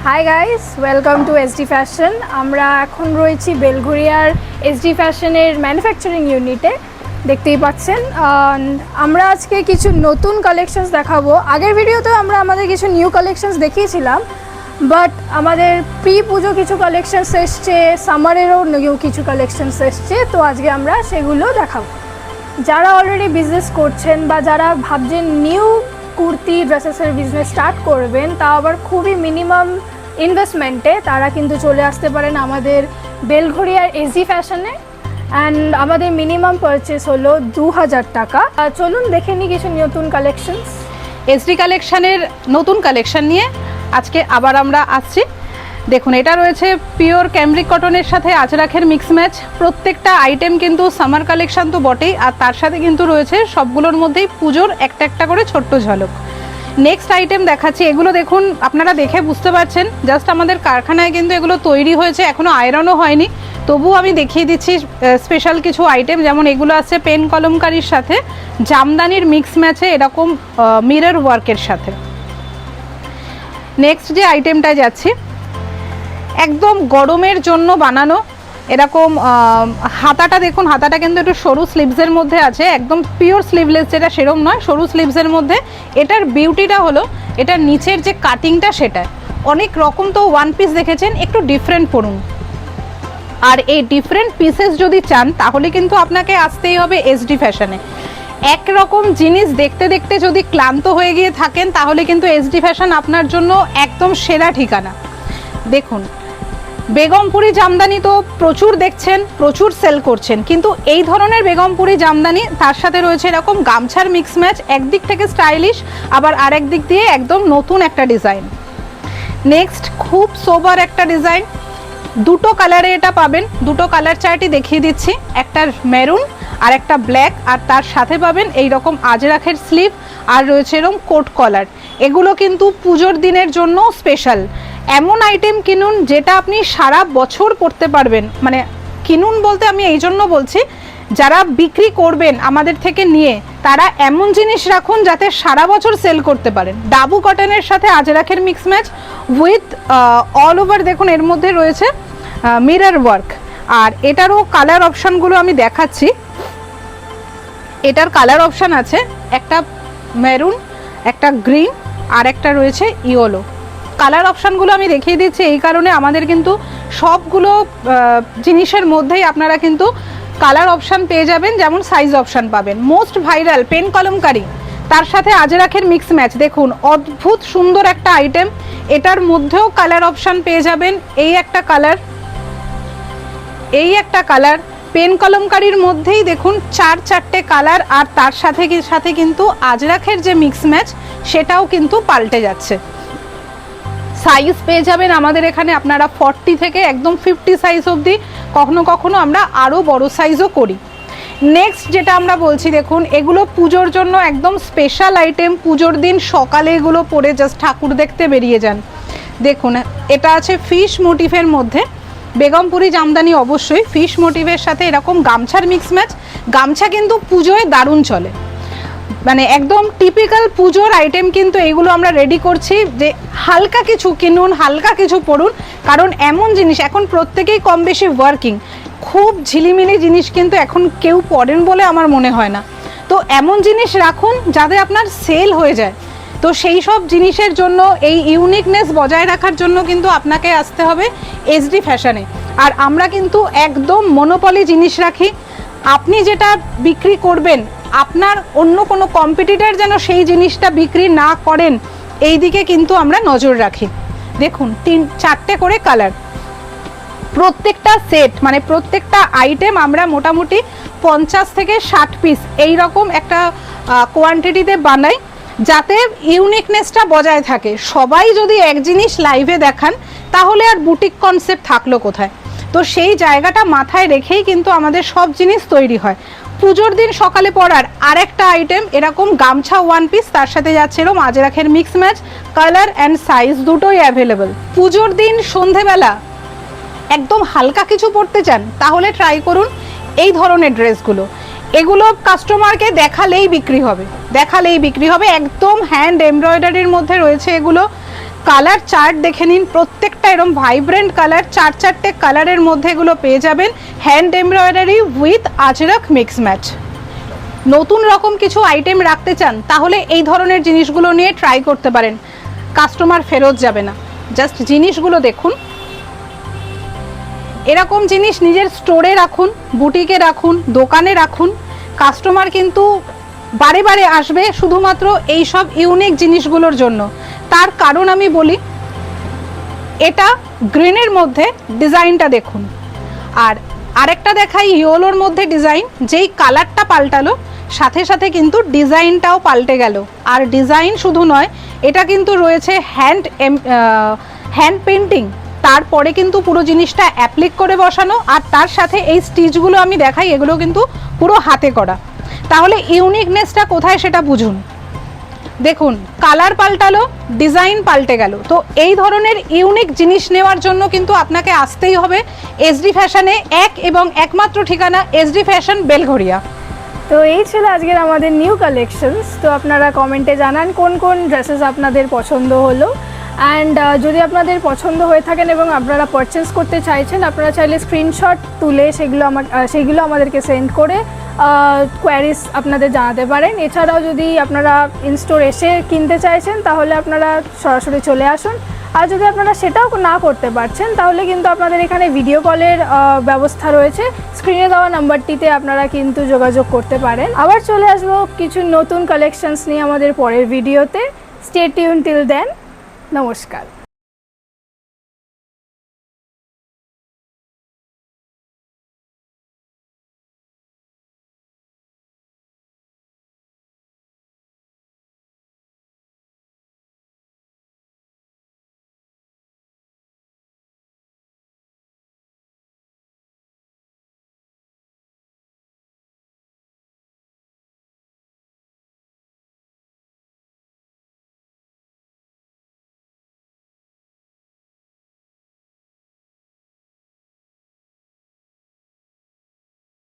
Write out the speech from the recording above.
Hi guys, welcome to SD fashion. আমরা এখন রয়েছি বেলঘরিয়ার এসডি ফ্যাশনের ম্যানুফ্যাকচারিং ইউনিটে, দেখতেই পাচ্ছেন। আমরা আজকে কিছু নতুন কালেকশনস দেখাবো। আগের ভিডিওতেও আমরা আমাদের কিছু নিউ কালেকশনস দেখিয়েছিলাম, বাট আমাদের প্রি পুজো কিছু কালেকশনস এসছে, সামারেরও নিউ কিছু কালেকশনস এসছে, তো আজকে আমরা সেগুলো দেখাবো। যারা অলরেডি বিজনেস করছেন বা যারা ভাবছেন নিউ কুর্তি ড্রেসেসের বিজনেস স্টার্ট করবেন, তা আবার খুবই মিনিমাম ইনভেস্টমেন্টে, তারা কিন্তু চলে আসতে পারেন আমাদের বেলঘরিয়ার এসডি ফ্যাশনে। অ্যান্ড আমাদের মিনিমাম পারচেস হলো 2000 টাকা। চলুন দেখে নিই কিছু নতুন কালেকশনস। এসডি কালেকশানের নতুন কালেকশান নিয়ে আজকে আবার আমরা আসছি। দেখুন, এটা রয়েছে পিওর ক্যামব্রিক কটনের সাথে আজরাখের মিক্স ম্যাচ। প্রত্যেকটা আইটেম কিন্তু সামার কালেকশান তো বটেই, আর তার সাথে কিন্তু রয়েছে সবগুলোর মধ্যেই পুজোর একটা একটা করে ছোট্ট ঝলক। নেক্সট আইটেম দেখাচ্ছি। এগুলো দেখুন, আপনারা দেখে বুঝতে পারছেন জাস্ট আমাদের কারখানায় কিন্তু এগুলো তৈরি হয়েছে, এখনও আয়রনও হয়নি। তবুও আমি দেখিয়ে দিচ্ছি স্পেশাল কিছু আইটেম। যেমন এগুলো আছে পেন কলমকারির সাথে জামদানির মিক্স ম্যাচে এরকম মিরর ওয়ার্কের সাথে। নেক্সট যে আইটেমটায় যাচ্ছি, একদম গরমের জন্য বানানো এরকম হাতাটা দেখুন, হাতাটা কিন্তু একটু সরু স্লিভসের মধ্যে আছে, একদম পিওর স্লিভলেস, যেটা সেরম নয়, সরু স্লিভসের মধ্যে। এটার বিউটিটা হলো এটার নিচের যে কাটিংটা, সেটা অনেক রকম তো ওয়ান পিস দেখেছেন, একটু ডিফারেন্ট পড়ুন। আর এই ডিফারেন্ট পিসেস যদি চান তাহলে কিন্তু আপনাকে আসতেই হবে এসডি ফ্যাশনে। একরকম জিনিস দেখতে দেখতে যদি ক্লান্ত হয়ে গিয়ে থাকেন, তাহলে কিন্তু এসডি ফ্যাশন আপনার জন্য একদম সেরা ঠিকানা। দেখুন, বেগমপুরি জামদানি তো প্রচুর দেখছেন, প্রচুর সেল করছেন, কিন্তু এই ধরনের বেগমপুরি জামদানি তার সাথে রয়েছে এরকম গামছার মিক্স ম্যাচ, একদিক থেকে স্টাইলিশ, আবার আরেক দিক দিয়ে একদম নতুন একটা ডিজাইন। নেক্সট খুব সোবার একটা ডিজাইন, দুটো কালারে এটা পাবেন। দুটো কালার চার্টই দেখিয়ে দিচ্ছি, একটা মেরুন আর একটা ব্ল্যাক, আর তার সাথে পাবেন এই রকম আজরাখের স্লিভ, আর রয়েছে এরকম কোট কলার। এগুলো কিন্তু পুজোর দিনের জন্য স্পেশাল। এমন আইটেম কিনুন যেটা আপনি সারা বছর পরতে পারবেন। মানে কিনুন বলতে আমি এই জন্য বলছি, যারা বিক্রি করবেন আমাদের থেকে নিয়ে, তারা এমন জিনিস রাখুন যাতে সারা বছর সেল করতে পারেন। ডাবু কটনের সাথে আজরাখের mix match with all over, দেখুন এর মধ্যে রয়েছে মিরর ওয়ার্ক। আর এটারও কালার অপশানগুলো আমি দেখাচ্ছি। এটার কালার অপশান আছে একটা মেরুন, একটা গ্রিন, আর একটা রয়েছে ইয়েলো। কালার অপশানগুলো আমি দেখিয়ে দিচ্ছি এই কারণে, আমাদের কিন্তু সবগুলো জিনিসের মধ্যেই আপনারা কিন্তু কালার অপশান পেয়ে যাবেন, যেমন সাইজ অপশান পাবেন। মোস্ট ভাইরাল পেন কলমকারি, তার সাথে আজরাখের মিক্স ম্যাচ, দেখুন অদ্ভুত সুন্দর একটা আইটেম। এটার মধ্যেও কালার অপশান পেয়ে যাবেন। এই একটা কালার, এই একটা কালার, পেন কলমকারির মধ্যেই দেখুন চারটে কালার, আর তার সাথে কিন্তু আজরাখের যে মিক্স ম্যাচ সেটাও কিন্তু পাল্টে যাচ্ছে। সাইজ পেয়ে যাবেন আমাদের এখানে আপনারা 40 থেকে একদম 50 সাইজ অবধি, কখনো কখনো আমরা আরও বড় সাইজও করি। নেক্সট যেটা আমরা বলছি, দেখুন এগুলো পুজোর জন্য একদম স্পেশাল আইটেম। পুজোর দিন সকালে এগুলো পরে জাস্ট ঠাকুর দেখতে বেরিয়ে যান। দেখুন, এটা আছে ফিশ মোটিভের মধ্যে, বেগমপুরি জামদানি অবশ্যই, ফিশ মোটিভের সাথে এরকম গামছার মিক্স ম্যাচ। গামছা কিন্তু পুজোয় দারুণ চলে, মানে একদম টিপিক্যাল পুজোর আইটেম কিন্তু এইগুলো আমরা রেডি করছি, যে হালকা কিছু কিনুন, হালকা কিছু পরুন। কারণ এমন জিনিস এখন প্রত্যেকেই কম বেশি ওয়ার্কিং, খুব ঝিলিমিলি জিনিস কিন্তু এখন কেউ পরেন বলে আমার মনে হয় না। তো এমন জিনিস রাখুন যাতে আপনার সেল হয়ে যায়। তো সেই সব জিনিসের জন্য, এই ইউনিকনেস বজায় রাখার জন্য কিন্তু আপনাকে আসতে হবে এসডি ফ্যাশনে। আর আমরা কিন্তু একদম মনোপলি জিনিস রাখি। আপনি যেটা বিক্রি করবেন, আপনার অন্য কোনো কম্পিটিটর যেন সেই জিনিসটা বিক্রি না করেন, এই দিকে কিন্তু আমরা নজর রাখি। দেখুন 3-4টে করে কালার, প্রত্যেকটা সেট মানে প্রত্যেকটা আইটেম আমরা মোটামুটি 50 থেকে 60 পিস এই রকম একটা কোয়ান্টিটিতে বানাই, যাতে ইউনিকনেসটা বজায় থাকে। সবাই যদি এক জিনিস লাইভে দেখান, তাহলে আর বুটিক কনসেপ্ট থাকলো কোথায়? তো সেই জায়গাটা মাথায় রেখেই কিন্তু আমাদের সব জিনিস তৈরি হয়। পুজোর দিন সকালে পরার আরেকটা আইটেম এরকম গামছা ওয়ান পিস, তার সাথে যাচ্ছে এরকম আজরাখের mix match, colour and size দুটোই অ্যাভেলেবল। পুজোর দিন সন্ধেবেলা একদম হালকা কিছু পরতে চান, তাহলে ট্রাই করুন এই ধরনের ড্রেসগুলো। এগুলো কাস্টমারকে দেখালেই বিক্রি হবে, একদম হ্যান্ড এমব্রয়ডারির মধ্যে রয়েছে এগুলো। কালার চার্ট দেখে নিন, প্রত্যেকটা এরকম ভাইব্রেন্ট কালার, 4-4টে কালারের মধ্যে এগুলো পেয়ে যাবেন। Hand embroidery with Ajrakh mix match. নতুন রকম কিছু আইটেম রাখতে চান তাহলে এই ধরনের জিনিসগুলো নিয়ে ট্রাই করতে পারেন, কাস্টমার ফেরত যাবে না। জাস্ট জিনিসগুলো দেখুন, এরকম জিনিস নিজের স্টোরে রাখুন, বুটিকে রাখুন, দোকানে রাখুন, কাস্টমার কিন্তু বারে বারে আসবে শুধুমাত্র এই সব ইউনিক জিনিসগুলোর জন্য। তার কারণ আমি বলি, এটা গ্রিনের মধ্যে ডিজাইনটা দেখুন, আর আরেকটা দেখাই ইয়েলোর মধ্যে ডিজাইন। যেই কালারটা পাল্টালো সাথে সাথে কিন্তু ডিজাইনটাও পাল্টে গেল। আর ডিজাইন শুধু নয়, এটা কিন্তু রয়েছে হ্যান্ড পেন্টিং, তারপরে কিন্তু পুরো জিনিসটা অ্যাপ্লিক করে বসানো, আর তার সাথে এই স্টিচগুলো আমি দেখাই, এগুলো কিন্তু পুরো হাতে করা। তাহলে ইউনিকনেসটা কোথায় সেটা বুঝুন। দেখুন, কালার পাল্টালো, ডিজাইন পাল্টে গেল। তো এই ধরনের ইউনিক জিনিস নেওয়ার জন্য কিন্তু আপনাকে আসতেই হবে এসডি ফ্যাশনে। এক এবং একমাত্র ঠিকানা এসডি ফ্যাশন, বেলঘরিয়া। তো এই ছিল আজকের আমাদের নিউ কালেকশনস। তো আপনারা কমেন্টে জানান কোন কোন ড্রেসেস আপনাদের পছন্দ হলো, অ্যান্ড যদি আপনাদের পছন্দ হয়ে থাকেন এবং আপনারা পারচেস করতে চাইছেন, আপনারা চাইলে স্ক্রিনশট তুলে সেগুলো আমাদেরকে সেন্ড করে কোয়ারিজ আপনাদের জানাতে পারেন। এছাড়াও যদি আপনারা ইনস্টোর এসে কিনতে চাইছেন তাহলে আপনারা সরাসরি চলে আসুন। আর যদি আপনারা সেটাও না করতে পারছেন তাহলে কিন্তু আপনাদের এখানে ভিডিও কলের ব্যবস্থা রয়েছে, স্ক্রিনে দেওয়া নাম্বারটিতে আপনারা কিন্তু যোগাযোগ করতে পারেন। আবার চলে আসবো কিছু নতুন কালেকশনস নিয়ে আমাদের পরের ভিডিওতে। Stay tune till then. নমস্কার।